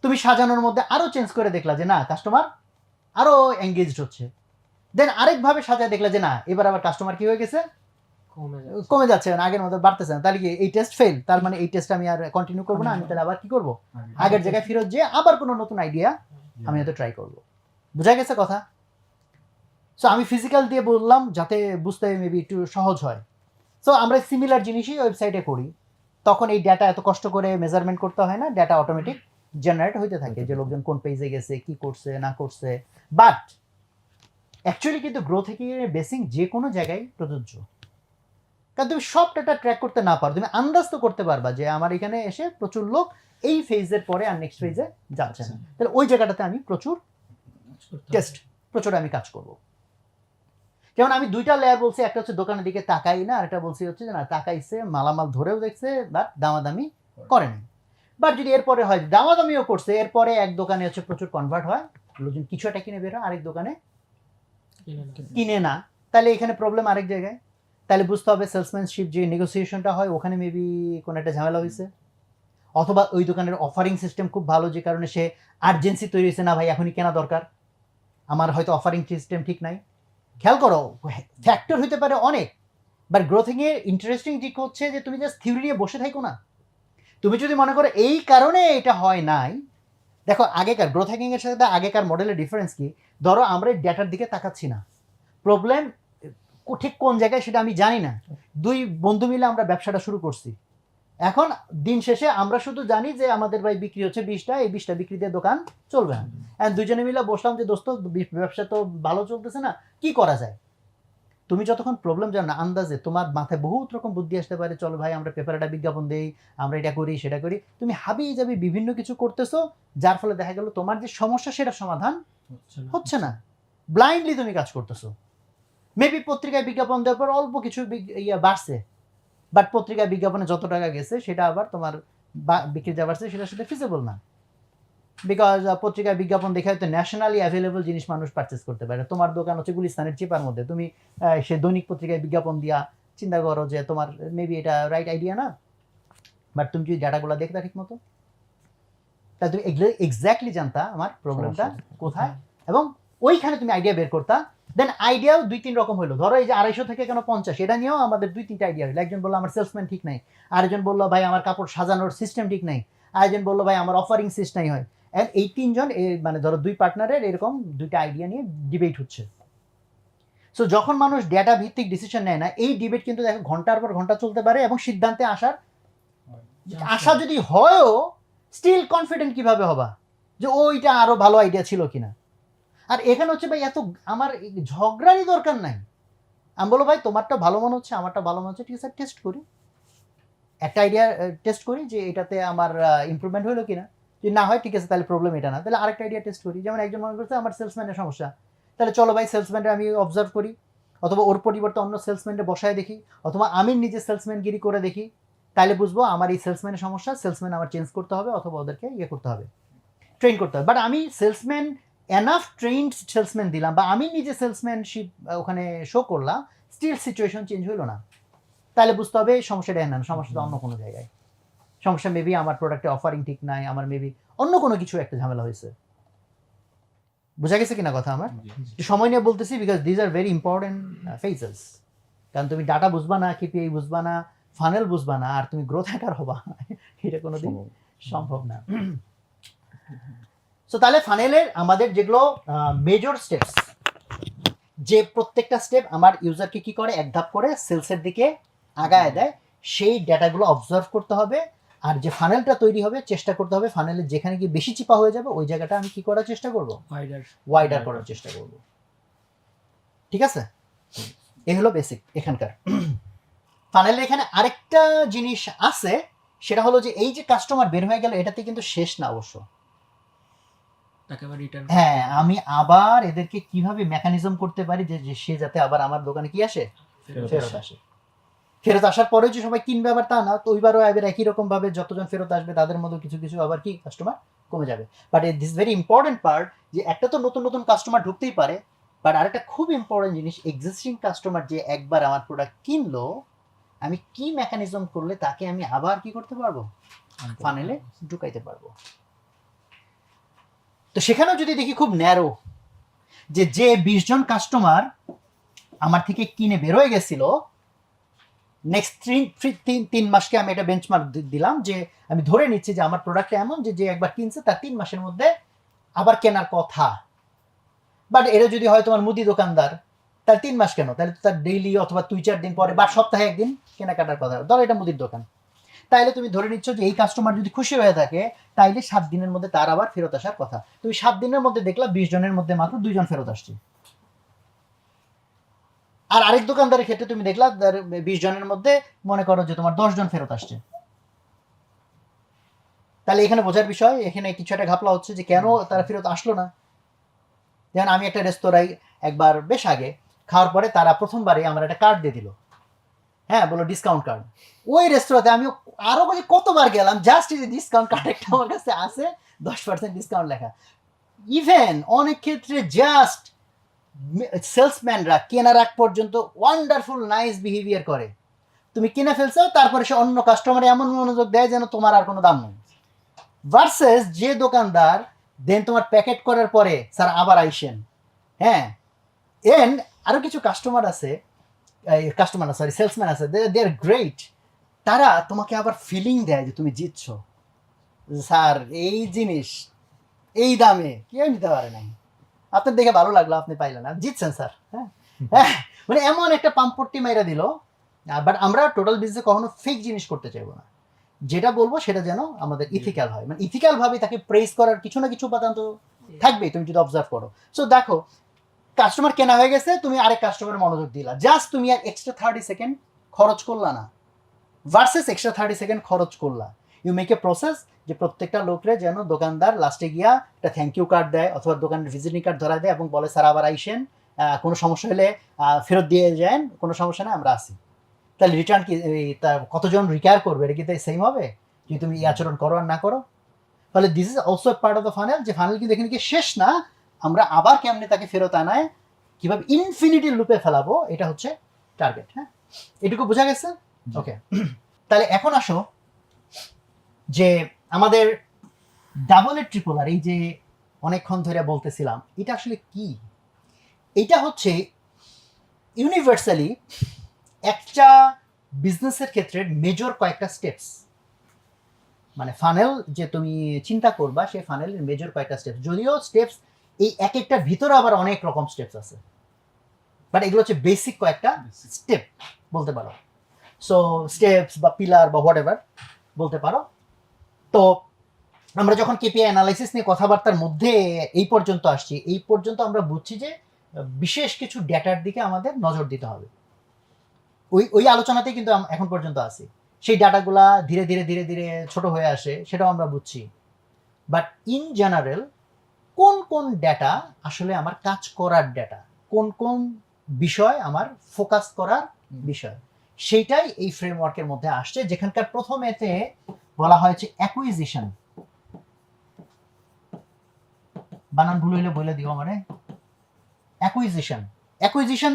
Speaker 1: তুমি সাজানোর মধ্যে আরো চেঞ্জ করে দেখলা যে না, কাস্টমার আরো এঙ্গেজড হচ্ছে, দেন আরেকভাবে সাজায় দেখলা যে না, এবার আবার কাস্টমার কি হয়ে গেছে, কমে যাচ্ছে, আগের মতো বাড়তেছে না। তাহলে কি এই টেস্ট ফেল, তার মানে এই টেস্ট আমি আর কন্টিনিউ করবো না, আমি তাহলে আবার কি করবো, আগের জায়গায় ফেরত যেয়ে আবার কোনো নতুন আইডিয়া আমি হয়তো ট্রাই করবো। বুঝা গেছে কথা? সো আমি ফিজিক্যাল দিয়ে বললাম যাতে বুঝতে মেবি একটু সহজ হয়। সো আমরা সিমিলার জিনিসই ওয়েবসাইটে করি, তখন এই ডেটা এত কষ্ট করে মেজারমেন্ট করতে হয় না, ডেটা অটোমেটিক জেনারেট হইতে থাকে যে লোকজন কোন পেজে গেছে, কি করছে না করছে। বাট অ্যাকচুয়ালি কিন্তু গ্রোথ হ্যাকিংয়ের বেসিক যে কোনো জায়গায় প্রযোজ্য, কারণ তুমি সব ডেটা ট্র্যাক করতে না পারো, তুমি আন্দাজ তো করতে পারবা যে আমার এখানে এসে প্রচুর লোক এই ফেজের পরে আর নেক্সট ফেজে যাচ্ছে না, তাহলে ওই জায়গাটাতে আমি প্রচুর টেস্ট, প্রচুর আমি কাজ করব। যেমন আমি দুইটা লেয়ার বলছি, একটা হচ্ছে দোকানের দিকে তাকাই না, আর একটা বলছি হচ্ছে যে না তাকাইছে, মালামাল ধরেও দেখছে, বাট দামাদামি করেনি। বাট যদি এরপরে হয় দামাদামিও করছে, এরপরে এক দোকানে হচ্ছে প্রচুর কনভার্ট হয়, লোকজন কিছু একটা কিনে বের হয়, আরেক দোকানে কিনে না, তাহলে এখানে প্রবলেম আরেক জায়গায়। তাহলে বুঝতে হবে সেলসম্যানশিপ যে নেগোসিয়েশনটা হয় ওখানে মেবি কোনো একটা ঝামেলা হয়েছে, অথবা ওই দোকানের অফারিং সিস্টেম খুব ভালো, যে কারণে সে আর্জেন্সি তৈরি হয়েছে, না ভাই এখনই কেনা দরকার, আমার হয়তো অফারিং সিস্টেম ঠিক নাই। খেয়াল করো, ফ্যাক্টর হতে পারে অনেক, বাট গ্রোথিংয়ের ইন্টারেস্টিং দিক হচ্ছে যে তুমি জাস্ট থিওরি নিয়ে বসে থাকো না। তুমি যদি মনে করো এই কারণে এটা হয় নাই, দেখো আগেকার গ্রোথ হ্যাকিংয়ের সাথে আগেকার মডেলের ডিফারেন্স কি, ধরো আমরা এই ডেটার দিকে তাকাচ্ছি না, প্রবলেম ঠিক কোন জায়গায় সেটা আমি জানি না, দুই বন্ধু মিলে আমরা ব্যবসাটা শুরু করছি, এখন দিন শেষে আমরা শুধু জানি যে আমাদের ভাই বিক্রি হচ্ছে 20টা, এই 20টা বিক্রি দিয়ে দোকান চলবে না, দুজনে মিলে বসলাম যে দোস্ত ব্যবসা তো ভালো চলতেছে না, কি করা যায়। তুমি যতক্ষণ প্রবলেম জানো না, আন্দাজে তোমার মাথায় বহুত রকম বুদ্ধি আসতে পারে, চলো ভাই আমরা পেপারে একটা বিজ্ঞাপন দেই, আমরা এটা করি সেটা করি, তুমি হাবিয়ে যাবি বিভিন্ন কিছু করতেছো, যার ফলে দেখা গেল তোমার যে সমস্যা সেটা সমাধান হচ্ছে না, ব্লাইন্ডলি তুমি কাজ করতেছো। মেবি পত্রিকায় বিজ্ঞাপন দেওয়ার পর অল্প কিছু বাড়ছে, বাট পত্রিকায় বিজ্ঞাপনে যত টাকা গেছে সেটা আবার তোমার বিক্রি যা বাড়ছে সেটার সাথে ফিজিবল না, বিকজ পত্রিকায় বিজ্ঞাপন দেখে হয়তো ন্যাশনালি অ্যাভেলেবল জিনিস মানুষ পারচেস করতে পারে। তোমার দোকান হচ্ছে গুলিস্তানের চিপার মধ্যে, তুমি সে দৈনিক পত্রিকায় বিজ্ঞাপন দিয়া চিন্তা করো যে তোমার মেবি এটা রাইট আইডিয়া না, বাট তুমি যদি ডাটাগুলো দেখতা ঠিক মতো, তাহলে তুমি এক্স্যাক্টলি জানতা আমার প্রবলেমটা কোথায়, এবং ওইখানে তুমি আইডিয়া বের করতা। দেন আইডিয়াও 2-3 রকম হলো, ধরো এই যে 250 থেকে কেন 50, এটা নিয়েও আমাদের 2-3টা আইডিয়া হলো। একজন বললো আমার সেলসম্যান ঠিক নাই, আরেকজন বললো ভাই আমার কাপড় সাজানোর সিস্টেম ঠিক নাই, আরেকজন বললো ভাই আমার অফারিং সিস্টেম হয়। এই 3জন মানে ধরো 2 পার্টনারের এরকম 2টা আইডিয়া নিয়ে ডিবেট হচ্ছে। সো যখন মানুষ ডেটা ভিত্তিক ডিসিশন নেয় না, এই ডিবেট কিন্তু দেখো ঘন্টার পর ঘন্টা চলতে পারে, এবং সিদ্ধান্তে আশা যদি হয়ও স্টিল কনফিডেন্ট কিভাবে হবা যে ওইটা আরো ভালো আইডিয়া ছিল কিনা। আর এখানে হচ্ছে ভাই এত আমার ঝগড়ারই দরকার নাই। আমি বলো ভাই তোমারটা ভালো মনে হচ্ছে, আমারটা ভালো মনে হচ্ছে, ঠিক আছে টেস্ট করি, একটা আইডিয়া টেস্ট করি যে এটাতে আমার ইমপ্রুভমেন্ট হলো কিনা, যদি না হয় ঠিক আছে তাহলে প্রবলেম এটা না, তাহলে আরেকটা আইডিয়া টেস্ট করি। যেমন একজন মনে করছে আমার সেলসম্যানের সমস্যা, তাহলে চলো ভাই সেলসম্যানটা আমি অবজার্ভ করি, অথবা ওর পরিবর্তে অন্য সেলসম্যানটা বসায় দেখি, অথবা আমি নিজে সেলসম্যানগিরি করে দেখি, তাহলে বুঝবো আমার এই সেলসম্যানের সমস্যা, সেলসম্যান আমার চেঞ্জ করতে হবে, অথবা ওদেরকে করতে হবে, ট্রেন করতে হবে। বাট আমি সেলসম্যান এনাফ ট্রেন্ড সেলসম্যান দিলাম, বা আমি নিজে সেলসম্যানশিপ ওখানে শো করলাম, স্টিল সিচুয়েশন চেঞ্জ হইলো না, তাহলে বুঝতে হবে সমস্যাটা না, সমস্যাটা অন্য কোনো জায়গায়। সমস্যা মেবি আমার প্রোডাক্টে অফারিং ঠিক নাই, আমার মেবি অন্য কোনো কিছু একটা ঝামেলা হয়েছে। বোঝা গেছে কিনা কথা আমার? সময় নিয়ে বলতেছি, because these are very important phases. কারণ তুমি ডাটা বুঝবা না, কেপিআই বুঝবা না, ফানেল বুঝবা না, আর তুমি গ্রোথ হ্যাকার হবা, এটা কোনোদিন সম্ভব না। সো তাহলে ফানেলের আমাদের যেগুলো মেজর স্টেপস, যে প্রত্যেকটা স্টেপ আমার ইউজারকে কি করে এক ধাপ করে সেলসের দিকে আগায় দেয়, সেই ডেটাগুলো অবজার্ভ করতে হবে। আর যে ফানেলটা তৈরি হবে চেষ্টা করতে হবে ফানেলের যেখানে গিয়ে বেশি চিপা হয়ে যাবে ওই জায়গাটা আমি কি করার চেষ্টা করব, ওয়াইডার করার চেষ্টা করব। ঠিক আছে, এই হলো বেসিক এখানকার। ফানেলের এখানে আরেকটা জিনিস আছে, সেটা হলো যে এই যে কাস্টমার বের হয়ে গেল এটাতে কিন্তু শেষ না অবশ্য। হ্যাঁ, আমি আবার এদেরকে কিভাবে মেকানিজম করতে পারি যে সে যাতে আবার আমার দোকানে কি আসে, ফেরত আসে। ফেরত আসার পরে যে সবাই কিনবে আবার তা না, তো ওইবারও এবার একই রকম ভাবে যতজন ফেরত আসবে তাদের মধ্যে কিছু কিছু আবার কি কাস্টমার কমে যাবে। But this very important part, যে একটা তো নতুন নতুন কাস্টমার ঢুকতেই পারে, বাট আরেকটা খুব ইম্পর্টেন্ট জিনিস, এক্সিস্টিং কাস্টমার যে একবার আমার প্রোডাক্ট কিনলো, আমি কি মেকানিজম করলে তাকে আমি আবার কি করতে পারবো, ফানেলে ঢুকাইতে পারবো। তো সেখানেও যদি দেখি খুব ন্যারো, যে 20 জন কাস্টমার আমার থেকে কিনে বেরোয় গেছিল, নেক্সট 3 মাসকে আমি এটা বেঞ্চমার্ক দিলাম, যে আমি ধরে নিচ্ছি যে আমার প্রোডাক্ট এমন যে একবার কিনছে তার 3 মাসের মধ্যে আবার কেনার কথা। বাট এটা যদি হয় তোমার মুদি দোকানদার, তার 3 মাস কেন, তাহলে তার ডেইলি অথবা 2-4 দিন পরে বা সপ্তাহে একদিন কেনাকাটার কথা। ধরো এটা মুদির দোকান, তাইলে তুমি ধরে নিচ্ছ যে এই কাস্টমার যদি খুশি হয়ে থাকে তাইলে 7 দিনের মধ্যে তার আবার ফেরত আসার কথা। তুমি 7 দিনের মধ্যে দেখলা 20 জনের মধ্যে মাত্র 2 জন ফেরত আসছে। আর আরেক দোকানদারের ক্ষেত্রে তুমি দেখলা 20 জনের মধ্যে মনে করো যে তোমার 10 জন ফেরত আসছে। তাহলে এখানে বোঝার বিষয়, এখানে কিছু একটা ঘাপলা হচ্ছে যে কেন তারা ফেরত আসলো না। যেমন আমি একটা রেস্তোরাঁয় একবার বেশ আগে খাওয়ার পরে তারা প্রথমবারে আমার একটা কার্ড দিয়ে দিল, হ্যাঁ বলো ডিসকাউন্ট কার্ড। ওই রেস্তোরাঁতে আমি আরো কতবার গেলাম, জাস্ট এই ডিসকাউন্ট কার্ড একটা আমার কাছে আছে, 10% ডিসকাউন্ট লেখা। ইভেন অনেক ক্ষেত্রে জাস্ট সেলসম্যানরা কেনার আগ পর্যন্ত ওয়ান্ডারফুল নাইস বিহেভিয়ার করে, তুমি কিনে ফেলছো তারপরে সে অন্য কাস্টমার এমন মনোযোগ দেয় যেন তোমার আর কোনো দাম নেই। ভার্সেস যে দোকানদার দেন তোমার প্যাকেট করার পরে স্যার আবার আইসেন, হ্যাঁ। এন্ড আরো কিছু কাস্টমার আছে, সরি সেলসম্যান আছে, দে আর গ্রেট, তারা তোমাকে আবার ফিলিং দেয় যে তুমি জিতছো, স্যার এই জিনিস এই দামে কেউ নিতে পারে নাই, আপনার দেখে ভালো লাগলো, আপনি পাইলেন না, জিতছেন স্যার। হ্যাঁ হ্যাঁ, মানে এমন একটা পাম্পট্টি মাইরা দিল। বাট আমরা টোটাল বিজনেসে কখনো ফেক জিনিস করতে চাইবো না, যেটা বলবো সেটা যেন আমাদের ইথিক্যাল হয়, মানে ইথিক্যাল ভাবে তাকে প্রেস করার কিছু না কিছু উপাদান তো থাকবেই, তুমি যদি অবজার্ভ করো। সো দেখো কাস্টমার কেনা হয়ে গেছে, তুমি আরেক কাস্টমারের মনোযোগ দিলা, জাস্ট তুমি আর এক্সট্রা 30 সেকেন্ড খরচ করলা না, ভার্সেস এক্সট্রা 30 সেকেন্ড খরচ করলা। ইউ মেক এ প্রসেস যে প্রত্যেকটা লোকরে যেন দোকানদার লাস্টে গিয়া একটা থ্যাংক ইউ কার্ড দেয় অথবা দোকানের ভিজিটিং কার্ড ধরা দেয় এবং বলে স্যার আবার আইসেন, কোনো সমস্যা হলে ফেরত দিয়ে যান, কোনো সমস্যা নেই আমরা আসি। তাহলে রিটার্ন কি কতজন রিকোয়ার করবে, এটা কি সেম হবে যদি তুমি এই আচরণ করো আর না করো? তাহলে this is also part of the funnel, যে ফানেল কিন্তু এখানে কি শেষ না, আমরা আবার কেমনে তাকে ফেরত আনায় কিভাবে ইনফিনিটি লুপে ফেলাবো, এটা হচ্ছে টার্গেট। হ্যাঁ, এটুকু বোঝা গেছে? ওকে, তাহলে এখন আসো যে আমাদের ডাবল এর ট্রিপল আর, এই যে অনেকক্ষণ ধরে বলতেছিলাম, এটা আসলে কি? এটা হচ্ছে ইউনিভার্সালি একটা বিজনেসের ক্ষেত্রে মেজর কয়েকটা স্টেপস, মানে ফানেল যে তুমি চিন্তা করবা সেই ফানেলের মেজর কয়েকটা স্টেপস, যদিও স্টেপস এই এক একটার ভিতরে আবার অনেক রকম স্টেপস আছে, বাট এগুলো হচ্ছে বেসিক কয়েকটা স্টেপ বলতে পারো। সো স্টেপস বা পিলার বা হোয়াট এভার বলতে পারো। তো আমরা যখন কেপিআই অ্যানালাইসিস নিয়ে কথাবার্তার মধ্যে এই পর্যন্ত আসছি, এই পর্যন্ত আমরা বুঝছি যে বিশেষ কিছু ডেটার দিকে আমাদের নজর দিতে হবে। ওই আলোচনাতেই কিন্তু এখন পর্যন্ত আছি। সেই ডাটাগুলা ধীরে ধীরে ধীরে ধীরে ছোট হয়ে আসে, সেটাও আমরা বুঝছি। বাট ইন জেনারেল কোন কোন ডেটা আসলে আমার কাজ করার ডেটা, কোন কোন বিষয় আমার ফোকাস করার বিষয়, সেইটাই এই ফ্রেমওয়ার্কের মধ্যে আসছে, যেখানকার প্রথমেতে বলা হয়েছে অ্যাকুইজিশন। বানান ভুল হইলে বলে দিও আমারে। অ্যাকুইজিশন, অ্যাকুইজিশন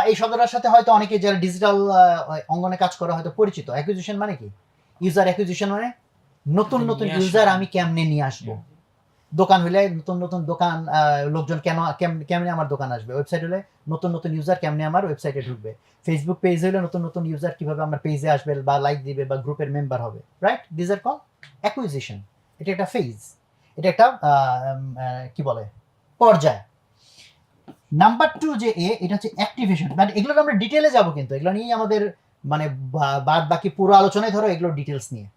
Speaker 1: এই শব্দটার সাথে হয়তো অনেকে যারা ডিজিটাল অঙ্গনে কাজ করে হয়তো পরিচিত। অ্যাকুইজিশন মানে কি? ইউজার অ্যাকুইজিশন মানে নতুন নতুন ইউজার আমি কেমনে নিয়ে আসবো। দোকান হলে নতুন নতুন দোকান লোকজন কেমনে আমার দোকান আসবে, ওয়েবসাইট হলে নতুন নতুন ইউজার কেমনে আমার ওয়েবসাইটে ঢুকবে, ফেসবুক পেজ হলে নতুন নতুন ইউজার কিভাবে আমার পেজে আসবে বা লাইক দিবে বা গ্রুপের মেম্বার হবে, right? This are call acquisition. এটা একটা ফেজ, এটা একটা কি বলে পর্যায়। নাম্বার 2 যে এটা হচ্ছে অ্যাক্টিভেশন। মানে এগুলো আমরা ডিটেলে যাব, কিন্তু এগুলো নিয়ে আমাদের মানে বাদ বাকি পুরো আলোচনায় ধরো এগুলো ডিটেলস নিয়ে,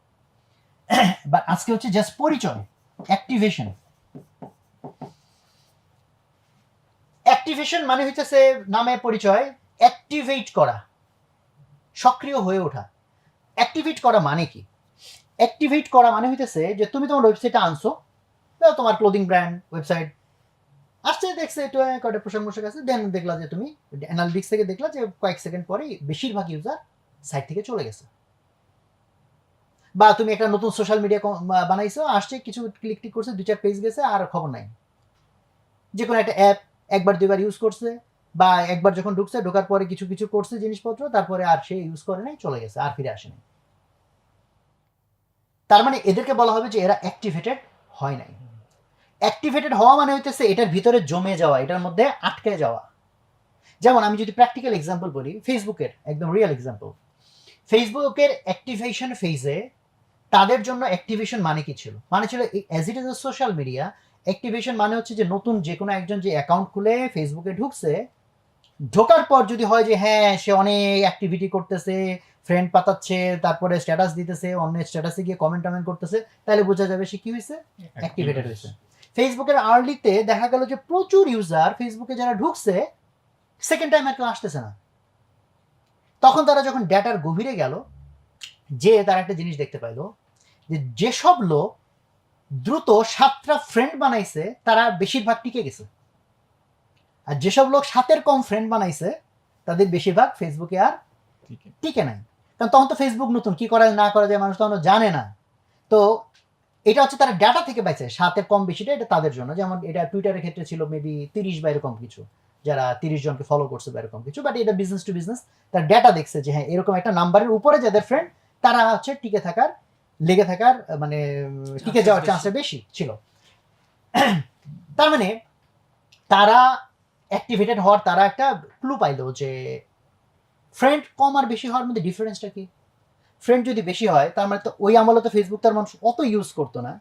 Speaker 1: বাট আজকে হচ্ছে জাস্ট পরিচয়। অ্যাক্টিভেশন, অ্যাক্টিভেশন মানে হইতেছে নামে পরিচয়, অ্যাক্টিভেট করা, সক্রিয় হয়ে ওঠা। অ্যাক্টিভেট করা মানে কি? অ্যাক্টিভেট করা মানে হইতেছে যে তুমি তোমার ওয়েবসাইটে আনছো, তোমার ক্লোদিং ব্র্যান্ড ওয়েবসাইট আসছে, দেখছে একটু কয়টা প্রশংসক আছে, দেন দেখলা যে তুমি অ্যানালিটিক্স থেকে দেখলা যে কয়েক সেকেন্ড পরেই বেশিরভাগ ইউজার সাইট থেকে চলে গেছে। বা তুমি একটা নতুন সোশ্যাল মিডিয়া বানাইছো, আসছে কিছু ক্লিক টিক করছে, 2-4 পেজ গেছে, আর খবর নাই। যে কোনো একটা অ্যাপ একবার দুইবার ইউজ করছে বা একবার যখন ঢুকছে, ঢোকার পরে কিছু কিছু করছে জিনিসপত্র, তারপরে আর সে ইউজ করে নাই, চলে গেছে, আর ফিরে আসেনি। তার মানে এদেরকে বলা হবে যে এরা অ্যাক্টিভেটেড হয় নাই। অ্যাক্টিভেটেড হওয়া মানে হইতেছে এটার ভিতরে জমে যাওয়া, এটার মধ্যে আটকে যাওয়া। যেমন আমি যদি প্র্যাকটিক্যাল এক্সাম্পল বলি, ফেসবুকের একদম রিয়েল এক্সাম্পল, ফেসবুকের অ্যাক্টিভেশন ফেজে তাদের জন্য অ্যাক্টিভেশন মানে কি ছিল? মানে ছিল as it is a social media, activation মানে হচ্ছে যে নতুন যে কোনো একজন যে অ্যাকাউন্ট খুলে ফেসবুকে ঢুকছে, ঢোকার পর যদি হয় যে হ্যাঁ সে অনেক অ্যাক্টিভিটি করতেছে, ফ্রেন্ড পাতাচ্ছে, তারপরে স্ট্যাটাস দিতেছে, অন্য স্ট্যাটাসে গিয়ে কমেন্ট টমেন্ট করতেছে, তাহলে বোঝা যাবে সে কি হয়েছে, অ্যাক্টিভেটেড হয়েছে। ফেসবুকের আর্লিতে দেখা গেল যে প্রচুর ইউজার ফেসবুকে যারা ঢুকছে সেকেন্ড টাইম আর কেউ আসতেছে না। তখন তারা যখন ডেটার গভীরে গেল, যে তারা একটা জিনিস দেখতে পাইলো যে যেসব লোক দ্রুত 7টা ফ্রেন্ড বানাইছে তারা বেশিরভাগ টিকে গেছে, আর যেসব লোক 7-এর কম ফ্রেন্ড বানাইছে তাদের বেশিরভাগ ফেসবুকে আর টিকে নাই। কারণ তখন তো ফেসবুক নতুন, কি করা না করা যায় মানুষ তখন জানে না। তো এটা হচ্ছে তারা ডাটা থেকে পাইছে, 7-এর কম বেশিটা এটা তাদের জন্য। যেমন এটা টুইটারের ক্ষেত্রে ছিল মেবি 30 বা এরকম কিছু, যারা 30 জনকে ফলো করছে বা এরকম কিছু, বাট এটা বিজনেস টু বিজনেস, তার ডেটা দেখছে যে হ্যাঁ এরকম একটা নাম্বারের উপরে যাদের ফ্রেন্ড তারা হচ্ছে টিকে থাকার, লেগে থাকার, মানে টিকে যাওয়ার চান্সটা বেশি ছিল। তার মানে তারা অ্যাক্টিভেটেড হওয়ার তারা একটা ক্লু পাইলো যে ফ্রেন্ড কম আর বেশি হওয়ার মধ্যে ডিফারেন্সটা কি। ফ্রেন্ড যদি বেশি হয় তার মানে তো ওই আমলে তো ফেসবুক তার মানুষ অত ইউজ করতো না,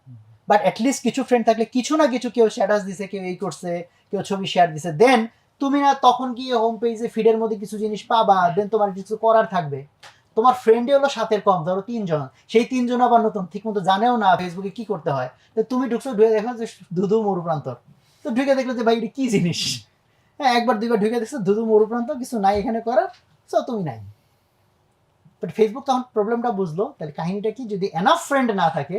Speaker 1: বাট অ্যাটলিস্ট কিছু ফ্রেন্ড থাকলে কিছু না কিছু, কেউ স্ট্যাটাস দিছে, কেউ এই করছে, কেউ ছবি শেয়ার দিছে, দেন তুমি না তখন গিয়ে হোম পেজে ফিডের মধ্যে কিছু জিনিস পাবা, দেন তোমার কিছু করার থাকবে। তোমার ফ্রেন্ডে হলো 7-এর কম, ধরো 3 জন, সেই 3 জন আবার নতুন, ঠিক মতো জানেও না ফেসবুকে কি করতে হয়, তো তুমি ঢুকছো, ঢুকে দেখো যে ধুধু মরুপ্রান্তর, তো ঢুকে দেখলো যে ভাই এটা কি জিনিস, হ্যাঁ একবার দুইবার ঢুকে দেখছো ধুধু মরুপ্রান্ত, কিছু নাই এখানে করার, সো তুমি নাই। বাট ফেসবুক তখন প্রবলেমটা বুঝলো, তাহলে কাহিনীটা কি, যদি এনাফ ফ্রেন্ড না থাকে,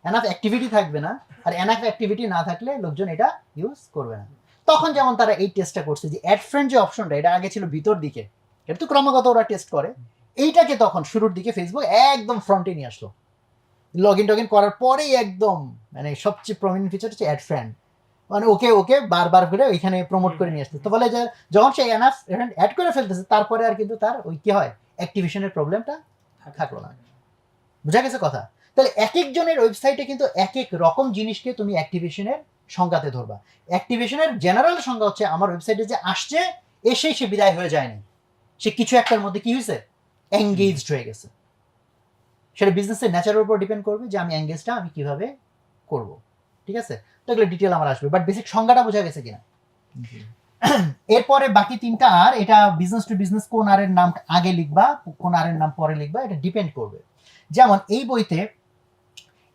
Speaker 1: এনাফ অ্যাক্টিভিটি থাকবে না, আর এনাফ অ্যাক্টিভিটি না থাকলে লোকজন এটা ইউজ করবে না। তখন যেমন তারা এই টেস্টটা করছে যে অ্যাড ফ্রেন্ড যে অপশনটা, এটা আগে ছিল ভিতর দিকে, এটা তো ক্রমাগত ওরা টেস্ট করে, এইটাকে তখন শুরুর দিকে ফেসবুক একদম ফ্রন্টে নিয়ে আসলো। লগ ইন টগিন করার পরেই একদম মানে সবচেয়ে প্রমিনেন্ট ফিচার হচ্ছে অ্যাড ফ্রেন্ড, মানে ওকে ওকে বারবার করে ওইখানে প্রমোট করে নিয়ে আসতে। তো বলে যে যখন সে এনাফ অ্যাড করে ফেলতেছে, তারপরে আর কিন্তু তার ওই কি হয়, অ্যাক্টিভেশনের প্রবলেমটা থাকলো না। বুঝা গেছে কথা? তাহলে এক একজনের ওয়েবসাইটে কিন্তু এক এক রকম জিনিসকে তুমি অ্যাক্টিভেশনের সংজ্ঞাতে ধরবা। অ্যাক্টিভেশনের জেনারেল সংজ্ঞা হচ্ছে আমার ওয়েবসাইটে যে আসছে, এসেই সে বিদায় হয়ে যায়নি, সে কিছু একটার মধ্যে কি হয়েছে, এঙ্গেজড হয়ে গেছে। সেটা বিজনেসের ন্যাচারের উপর ডিপেন্ড করবে যে আমি এঙ্গেজটা আমি কিভাবে করব, ঠিক আছে? তো এগুলো ডিটেল আমার আসবে, বাট বেসিক সংজ্ঞাটা বোঝা গেছে কিনা। এরপরে বাকি তিনটা আর, এটা বিজনেস টু বিজনেস কোন আর এর নাম আগে লিখবা, কোন আর এর নাম পরে লিখবা, এটা ডিপেন্ড করবে। যেমন এই বইতে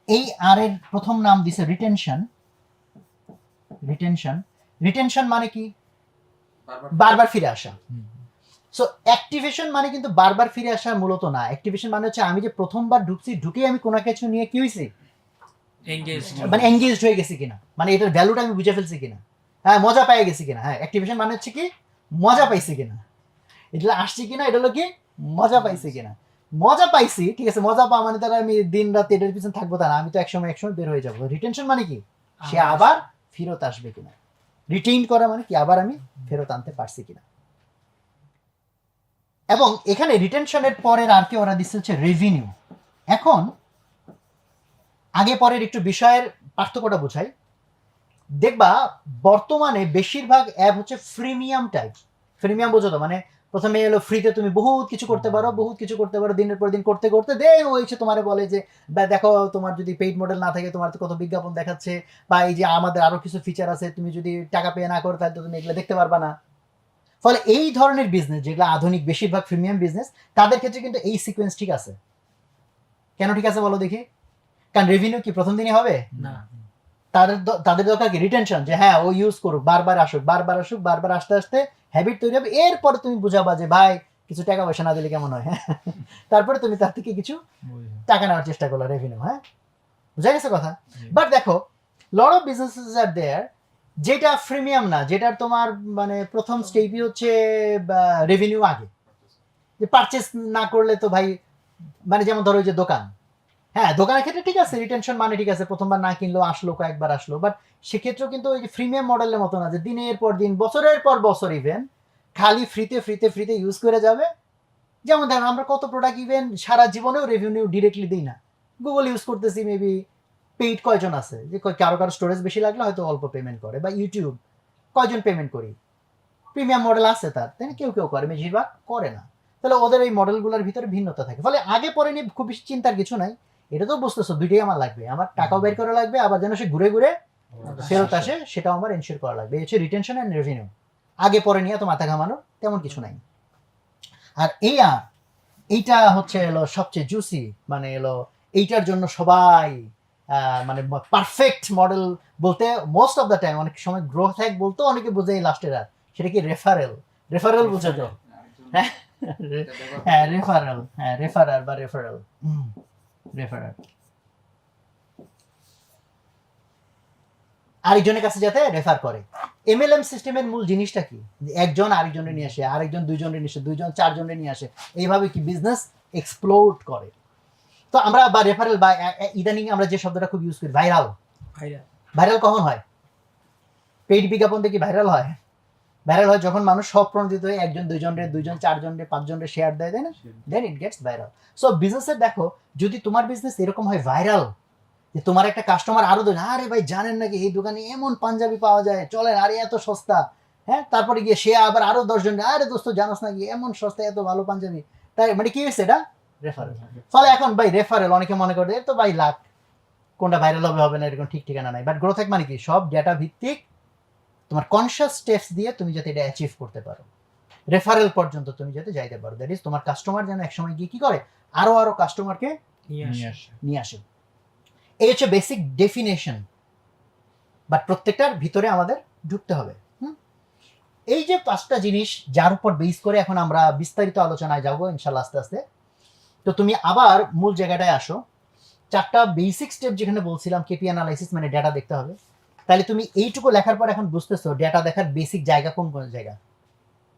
Speaker 1: এই আর এর প্রথম নাম দিছে রিটেনশন। রিটেনশন, রিটেনশন মানে কি, বারবার ফিরে আসা। সো অ্যাক্টিভেশন মানে কিন্তু বারবার ফিরে আসা মূলত না। অ্যাক্টিভেশন মানে হচ্ছে আমি যে প্রথমবার ঢুকছি, ঢুকেই আমি কোনো কিছু নিয়ে কি হয়েছি, মানে এঙ্গেজড হয়ে গেছি কিনা, মানে এটার ভ্যালুটা আমি বুঝে ফেলছি কিনা, হ্যাঁ মজা পেয়ে গেছি কিনা। হ্যাঁ অ্যাক্টিভেশন মানে হচ্ছে কি, মজা পাইছি কিনা, এটা আসছি কিনা, এটা হলো কি মজা পাইছি কিনা। মজা পাইছি, ঠিক আছে, মজা পাওয়া মানে তারা আমি দিন রাত এটার পিছনে থাকবো তা না, আমি তো একসময় বের হয়ে যাবো। রিটেনশন মানে কি, সে আবার ফেরত আসবে কিনা। রিটেইন করা মানে কি, আবার আমি ফেরত আনতে পারছি কিনা। এবং এখানে রিটেনশনের পরের আর কি ওরা দিচ্ছে হচ্ছে রেভিনিউ। এখন আগে পরের একটু বিষয়ের পার্থক্যটা বোঝাই। দেখবা বর্তমানে বেশিরভাগ অ্যাপ হচ্ছে ফ্রিমিয়াম টাইপ। ফ্রিমিয়াম বোঝো তো, মানে প্রথমে এলো ফ্রিতে তুমি বহুত কিছু করতে পারো, বহুত কিছু করতে পারো, দিনের পর দিন করতে করতে দেন ওই সে তোমার বলে যে দেখো তোমার যদি পেইড মডেল না থাকে তোমার তো কত বিজ্ঞাপন দেখাচ্ছে, বা এই যে আমাদের আরো কিছু ফিচার আছে, তুমি যদি টাকা পে না করো তাহলে তুমি এগুলো দেখতে পারবা না। ফলে এই ধরনের বিজনেস যেগুলো আধুনিক বেশিরভাগ প্রিমিয়াম বিজনেস, তাদের ক্ষেত্রে কিন্তু এই সিকোয়েন্স ঠিক আছে। কেন ঠিক আছে বলো দেখি? কারণ রেভিনিউ কি প্রথম দিনই হবে না, তাদের দরকার কি রিটেনশন, যে হ্যাঁ ও ইউজ করুক, বারবার আসুক, বারবার আসুক, বারবার আসতে আসতে হ্যাবিট তৈরি হবে। এরপরে তুমি বুঝাবা যে ভাই কিছু টাকা পয়সা না দিলে কেমন হয়, হ্যাঁ তারপরে তুমি তার থেকে কিছু টাকা নেওয়ার চেষ্টা করলো, রেভিনিউ। হ্যাঁ বুঝা গেছে কথা? বাট দেখো লট অফ বিজনেসেস আর দেয়ার যেটা প্রিমিয়াম না, যেটার তোমার মানে প্রথম স্টেপই হচ্ছে রেভিনিউ আগে, যে পারচেস না করলে তো ভাই, মানে যেমন ধরো যে দোকান, হ্যাঁ দোকানের ক্ষেত্রে ঠিক আছে রিটেনশন মানে ঠিক আছে, প্রথমবার না কিনলো, আসলো কয়েকবার আসলো, বাট সেক্ষেত্রেও কিন্তু ওই যে প্রিমিয়াম মডেলের মতো না যে দিনের পর দিন বছরের পর বছর ইভেন খালি ফ্রিতে ফ্রিতে ফ্রিতে ইউজ করে যাবে। যেমন দেখেন আমরা কত প্রোডাক্ট ইভেন সারা জীবনেও রেভিনিউ ডিরেক্টলি দিই না, গুগল ইউজ করতেছি, মেবি পেইড কয়জন আছে, যে কারো কারো স্টোরেজ বেশি লাগলে হয়তো অল্প পেমেন্ট করে, বা ইউটিউব কয়জন পেমেন্ট করি, প্রিমিয়াম মডেল আছে তার, তাই না, কেউ কেউ করে, বেশিরভাগ করে না। তাহলে ওদের এই মডেলগুলোর ভিতরে ভিন্নতা থাকে। ফলে আগে পরে নিয়ে খুব বেশি চিন্তার কিছু নাই, এটা তো বুঝতেছো দুইটাই আমার লাগবে, আমার টাকাও বের করা লাগবে, আবার যেন সে ঘুরে ঘুরে ফেরত আসে সেটাও আমার এনশিওর করা লাগবে। এই হচ্ছে রিটেনশন এন্ড রেভিনিউ। আগে পরে নিয়ে তো মাথা ঘামানোর তেমন কিছু নাই। আর এইটা হচ্ছে এলো সবচেয়ে জুসি, মানে এলো এইটার জন্য সবাই মানে পারফেক্ট মডেল বলতে মোস্ট অফ দ্য টাইম, অনেক সময় গ্রোথ হ্যাক বলতো অনেকে বুঝে এই লাস্টের আর, সেটা কি রেফারেল। রেফারেল বুঝে তো, হ্যাঁ হ্যাঁ রেফারেল, হ্যাঁ রেফারার বা রেফারেল, রেফারার আরেকজনের কাছে যাতে রেফার করে। এমএলএম সিস্টেমের মূল জিনিসটা কি, একজন আরেকজনের নিয়ে আসে, আরেকজন দুইজনের নিয়ে আসে, দুইজন চারজনের নিয়ে আসে, এইভাবে কি বিজনেস এক্সপ্লোড করে। তো আমরা বা রেফারেল বা ইদানিং আমরা যে শব্দটা খুব ইউজ করি ভাইরাল, ভাইরাল কখন হয়? পেইড বিজ্ঞাপন দেখি ভাইরাল হয়। ভাইরাল হয় যখন মানুষ সব প্রণোদিত হয়ে একজন দুইজনের, দুইজন চারজনের, পাঁচজনের শেয়ার দেয়, তাই না, দেন ইট গেটস ভাইরাল। সো বিজনেসের দেখো যদি তোমার বিজনেস এরকম হয় ভাইরাল, যে তোমার একটা কাস্টমার আরো দেয়, আরে ভাই জানেন নাকি এই দোকানে এমন পাঞ্জাবি পাওয়া যায়, চলেন, আরে এত সস্তা, হ্যাঁ তারপরে গিয়ে সে আবার আরো 10 জন, আরে দোস্ত জানোস নাকি এমন সস্তা এত ভালো পাঞ্জাবি, তাই মানে কি হয়েছে এটা রেফারেল। ফলে এখন ভাই রেফারেল অনেকে মনে করে তো ভাই লাখ, কোনটা ভাইরাল হবে হবে না এরকম ঠিক ঠিকানা নাই। বাট গ্রোথ হ্যাক মানে কি, সব ডেটা ভিত্তিক তোমার কনসিয়াস স্টেপস দিয়ে তুমি যাতে এটা অ্যাচিভ করতে পারো, রেফারেল পর্যন্ত তুমি যাতে যাইতে পারো, দ্যাট ইজ তোমার কাস্টমার যেন একসময় গিয়ে কি করে, আরো আরো কাস্টমারকে নিয়ে আসে। এই হচ্ছে বেসিক ডেফিনেশন, বাট প্রত্যেকটার ভিতরে আমাদের ঢুকতে হবে। এই যে 5টা জিনিস যার উপর বেস করে এখন আমরা বিস্তারিত আলোচনায় যাবো ইনশাল্লাহ আস্তে আস্তে। তো তুমি আবার মূল জায়গাটায় আসো। 4টা বেসিক স্টেপ যেখানে বলছিলাম, কেপি অ্যানালাইসিস মানে ডেটা দেখতে হবে। তাহলে তুমি এইটুকু লেখার পর এখন বুঝতেছো ডেটা দেখার বেসিক জায়গা কোন কোন জায়গা।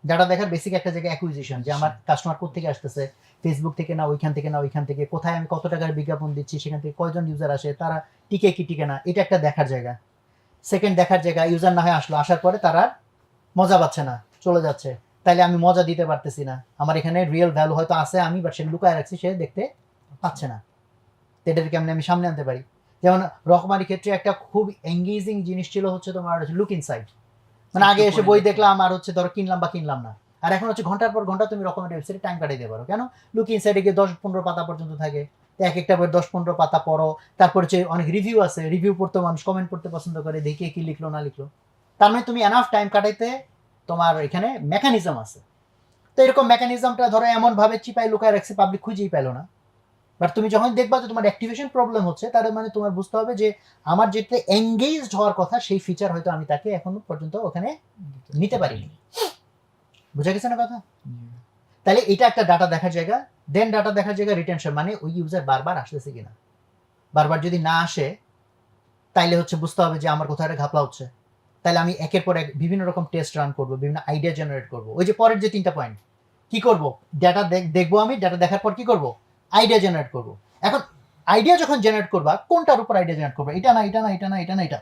Speaker 1: ডাটা দেখার বেসিক একটা জায়গা অ্যাকুইজিশন, যে আমার কাস্টমার কোথেকে আসতেছে, ফেসবুক থেকে না ওইখান থেকে না ওইখান থেকে, কোথায় আমি কত টাকার বিজ্ঞাপন দিচ্ছি, সেখান থেকে কয়জন ইউজার আসে, তারা টিকে কি টিকে না, এটা একটা দেখার জায়গা। সেকেন্ড দেখার জায়গা, ইউজার না হয় আসলো, আসার পরে তারা আর মজা পাচ্ছে না, চলে যাচ্ছে, তাইলে আমি মজা দিতে পারতেছি না, আমার এখানে রিয়েল ভ্যালু হয়তো আছে আমি বাট সে লুকায় রাখছি, সে দেখতে পাচ্ছে না, তো এটাকে কেমনি আমি সামনে আনতে পারি। যেমন রকমারি ক্ষেত্রে একটা খুব এঙ্গেজিং জিনিস ছিল হচ্ছে তোমার লুক ইনসাইড, মানে আগে এসে বই দেখলাম আর হচ্ছে ধরো কিনলাম বা কিনলাম না, আর এখন হচ্ছে ঘন্টার পর ঘন্টা তুমি রকমারি ওয়েবসাইটে টাইম কাটাইতে পারো। কেন? লুক ইনসাইডে গিয়ে 10-15 পাতা পর্যন্ত থাকে, এক একটা বই 10-15 পাতা পড়ো, তারপর হচ্ছে অনেক রিভিউ আছে, রিভিউ পড়তে মানুষ কমেন্ট করতে পছন্দ করে, দেখে কি লিখলো না লিখলো, তার মানে তুমি এনাফ টাইম কাটাইতে তোমার এখানে মেকানিজম আছে। তো এরকম মেকানিজমটা ধরো এমন ভাবে চিপাই লুকায় রাখছে, পাবলিক খুঁজেই পেলো না, বাট তুমি যখন দেখবা যে তোমার অ্যাক্টিভেশন প্রবলেম হচ্ছে, তার মানে তোমার বুঝতে হবে যে আমার যেটা এঙ্গেজড হওয়ার কথা সেই ফিচার হয়তো আমি তাকে এখনো পর্যন্ত ওখানে নিতে পারিনি। বুঝা গেছে না কথা? তাহলে এটা একটা ডাটা দেখার জায়গা। দেন ডাটা দেখার জায়গা রিটেনশন, মানে ওই ইউজার বারবার আসতেছে কিনা। বারবার যদি না আসে তাইলে হচ্ছে বুঝতে হবে যে আমার কোথাও একটা ঘাপলা হচ্ছে, তাহলে আমি একের পর এক বিভিন্ন রকম টেস্ট রান করবো, বিভিন্ন আইডিয়া জেনারেট করবো। ওই যে পরের যে 3টা পয়েন্ট, কি করব, ডাটা দেখবো, আমি ডাটা দেখার পর কি করব, আইডিয়া জেনারেট করব। এখন আইডিয়া যখন জেনারেট করবা, কোনটার উপর আইডিয়া জেনারেট করবা, এটা না এটা না এটা না এটা না এটা,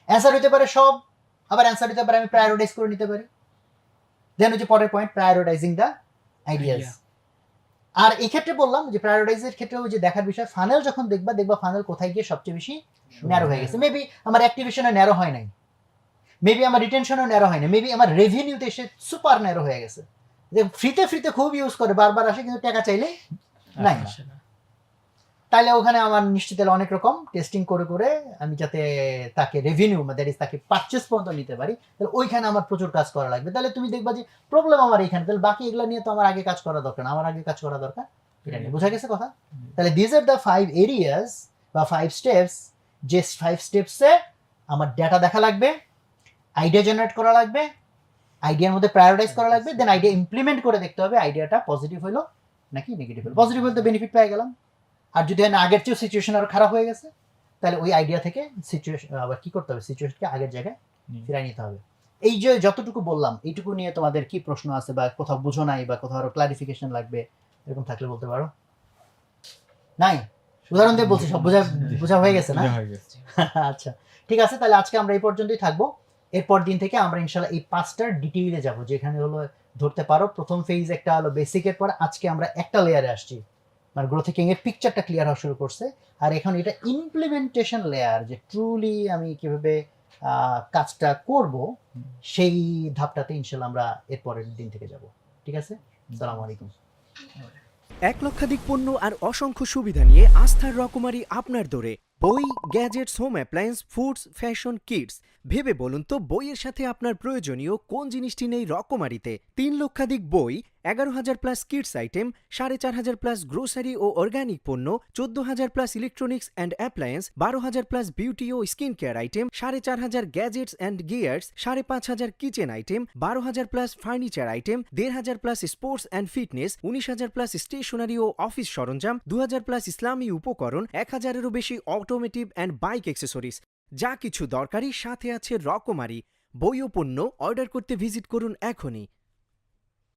Speaker 1: অ্যান্সার হতে পারে সব, আবার অ্যান্সার হতে পারে আমি প্রায়োরিটাইজ করে নিতে পারি। দেন হচ্ছে পরের পয়েন্ট, প্রায়োরিটাইজিং দ্য আইডিয়াস। আর এই ক্ষেত্রে বললাম যে প্রায়োরিটাইজের ক্ষেত্রে ওই যে দেখার বিষয়, ফানেল যখন দেখবা ফানেল কোথায় গিয়ে সবচেয়ে বেশি ন্যারো হয়ে গেছে। মেবি আমার অ্যাক্টিভেশনে ন্যারো হয় নাই, মেবি আমার রিটেনশনও ন্যারো হয় না, মেবি আমার রেভিনিউতে এসে সুপার ন্যারো হয়ে গেছে, যে ফ্রিতে খুব ইউজ করে, বারবার আসে কিন্তু টাকা চাইলে নাই না। তাইলে ওখানে আমার নিশ্চিত অনেক রকম টেস্টিং করে করে আমি যাতে তাকে রেভিনিউ দ্যাট ইজ তাকে পারচেস পর্যন্ত নিতে পারি, তাহলে ওইখানে আমার প্রচুর কাজ করা লাগবে। তাহলে তুমি দেখবা যে প্রবলেম আমার এইখানে, তাহলে বাকি এগুলো নিয়ে তো আমার আগে কাজ করা দরকার না, আমার আগে কাজ করা দরকার এটা নিয়ে। বোঝা গেছে কথা? তাহলে দিস আর দ্য 5 এরিয়াস বা 5 স্টেপস, যে 5 স্টেপসে আমার ডেটা দেখা লাগবে, আইডিয়া জেনারেট করা লাগবে, আইডিয়ার মধ্যে প্রায়োরিটাইজ করা লাগবে, দেন আইডিয়া ইমপ্লিমেন্ট করে দেখতে হবে আইডিয়াটা পজিটিভ হলো নাকি নেগেটিভ হলো। পজিটিভ হলে তো বেনিফিট পেয়ে গেলাম, আর যদি আগের চেয়েও সিচুয়েশন আরো খারাপ হয়ে গেছে, তাহলে ওই আইডিয়া থেকে সিচুয়েশন আবার কি করতে হবে, সিচুয়েশনকে আগের জায়গায় ফিরিয়ে নিতে হবে। এই যে যতটুকু বললাম, এইটুকু নিয়ে তোমাদের কি প্রশ্ন আছে বা কোথাও বুঝো নাই বা কোথাও আরো ক্লারিফিকেশন লাগবে এরকম থাকলে বলতে পারো। নাই? উদাহরণ দিয়ে বলছি, সব বোঝা হয়ে গেছে না? আচ্ছা ঠিক আছে, তাহলে আজকে আমরা এই পর্যন্তই থাকবো। এরপর দিন থেকে আমরা ইনশাল্লাহ এই 5টার ডিটেইলে যাবো, যেখানে হলো ধরতে পারো প্রথম ফেজ একটা হলো বেসিকের পর আজকে আমরা একটা লেয়ারে আসছি, মানে গ্রোথ হ্যাকিং এর পিকচারটা ক্লিয়ার হওয়া শুরু করছে, আর এখন এটা ইমপ্লিমেন্টেশন লেয়ার, যে ট্রুলি আমি কিভাবে কাজটা করব সেই ধাপটাতে ইনশাল্লাহ আমরা এরপরের দিন থেকে যাব। ঠিক আছে, আসসালামু আলাইকুম।
Speaker 2: 1 লক্ষাধিক পণ্য আর অসংখ্য সুবিধা নিয়ে আস্থার রকমারি আপনার দোরে। বই, gadgets, home appliance, foods, fashion, kids. ভেবে বলুন তো বইয়ের সাথে আপনার প্রয়োজনীয় কোন জিনিসটি নেই রকমারিতে। 3 লক্ষাধিক বই, 11,000 plus kids item, 4,500 plus grocery ও অর্গানিক পণ্য, 14,000 plus electronics and appliance, 12,000 plus beauty ও skin care item, 4,500 gadgets and gears, 5,500 kitchen item, 12,000 plus furniture item, 1,500 plus sports and fitness, 19,000 plus stationery ও অফিস সরঞ্জাম, 2,000 প্লাস ইসলামী উপকরণ, 1,000-এরও বেশি automotive and bike accessories. যা কিছু দরকারি সাথে আছে রকমারি। বই ও পণ্য অর্ডার করতে ভিজিট করুন এখনই।